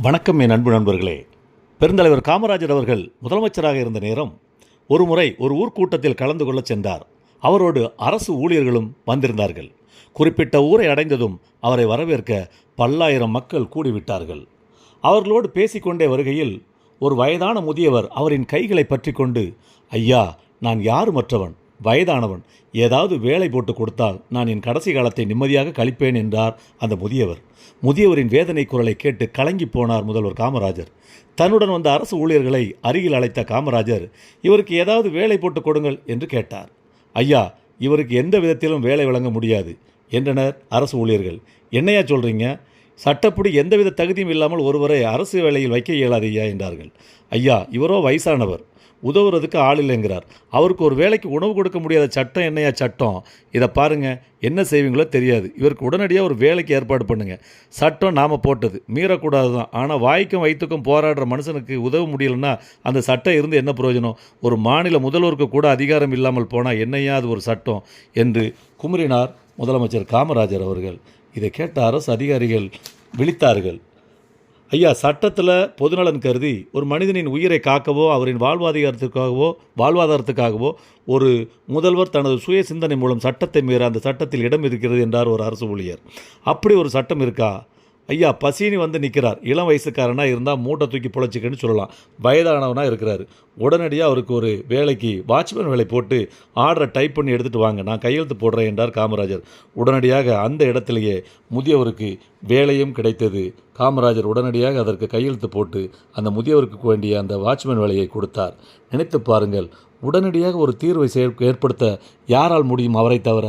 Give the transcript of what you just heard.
வணக்கம் என் அன்பு நண்பர்களே. பெருந்தலைவர் காமராஜர் அவர்கள் முதலமைச்சராக இருந்த நேரம் ஒரு முறை ஒரு ஊர்க்கூட்டத்தில் கலந்து கொள்ள சென்றார். அவரோடு அரசு ஊழியர்களும் வந்திருந்தார்கள். குறிப்பிட்ட ஊரை அடைந்ததும் அவரை வரவேற்க பல்லாயிரம் மக்கள் கூடிவிட்டார்கள். அவர்களோடு பேசிக்கொண்டே வருகையில் ஒரு வயதான முதியவர் அவரின் கைகளை பற்றி கொண்டு, ஐயா, நான் யாருமற்றவன், வயதானவன், ஏதாவது வேலை போட்டு கொடுத்தால் நான் என் கடைசி காலத்தை நிம்மதியாக கழிப்பேன் என்றார் அந்த முதியவர். முதியவரின் வேதனை குரலை கேட்டு கலங்கி போனார் முதல்வர் காமராஜர். தன்னுடன் வந்த அரசு ஊழியர்களை அருகில் அழைத்த காமராஜர், இவருக்கு ஏதாவது வேலை போட்டு கொடுங்கள் என்று கேட்டார். ஐயா, இவருக்கு எந்த விதத்திலும் வேலை வழங்க முடியாது என்றனர் அரசு ஊழியர்கள். என்னையா சொல்கிறீங்க? சட்டப்படி எந்தவித தகுதியும் இல்லாமல் ஒருவரை அரசு வேலையில் வைக்க இயலாது ஐயா என்றார்கள். ஐயா, இவரோ வயசானவர், உதவுறதுக்கு ஆள் இல்லைங்கிறார். அவருக்கு ஒரு வேலைக்கு உணவு கொடுக்க முடியாத சட்டம் என்னையா சட்டம்? இதை பாருங்கள், என்ன செய்வீங்களோ தெரியாது. இவருக்கு உடனடியாக ஒரு வேலைக்கு ஏற்பாடு பண்ணுங்கள். சட்டம் நாம் போட்டது, மீறக்கூடாது தான். ஆனால் வாய்க்கும் வயிற்றுக்கும் போராடுற மனுஷனுக்கு உதவ முடியலன்னா அந்த சட்டம் இருந்து என்ன பிரயோஜனம்? ஒரு மாநில முதல்வருக்கு கூட அதிகாரம் இல்லாமல் போனால் என்னையா அது ஒரு சட்டம் என்று குமுறினார் முதலமைச்சர் காமராஜர் அவர்கள். இதை கேட்ட அரசு அதிகாரிகள் விழித்தார்கள். ஐயா, சட்டத்தில் பொதுநலன் கருதி ஒரு மனிதனின் உயிரை காக்கவோ அவரின் வாழ்வாதாரத்துக்காகவோ ஒரு முதல்வர் தனது சுய சிந்தனை மூலம் சட்டத்தை மீற அந்த சட்டத்தில் இடம் இருக்கிறது என்றார் ஒரு அரசு ஊழியர். அப்படி ஒரு சட்டம் இருக்கா? ஐயா, பசினி வந்து நிற்கிறார், இளம் வயசுக்காரனாக இருந்தால் மூட்டை தூக்கி பொழைச்சிக்கன்னு சொல்லலாம். வயதானவனாக இருக்கிறாரு, உடனடியாக அவருக்கு ஒரு வேலைக்கு வாட்ச்மேன் வேலை போட்டு ஆர்டரை டைப் பண்ணி எடுத்துகிட்டு வாங்க, நான் கையெழுத்து போடுறேன் என்றார் காமராஜர். உடனடியாக அந்த இடத்திலேயே முதியவருக்கு வேலையும் கிடைத்தது. காமராஜர் உடனடியாக அதற்கு கையெழுத்து போட்டு அந்த முதியவருக்கு வேண்டிய அந்த வாட்ச்மேன் வேலையை கொடுத்தார். நினைத்து பாருங்கள், உடனடியாக ஒரு தீர்வை ஏற்படுத்த யாரால் முடியும் அவரை தவிர?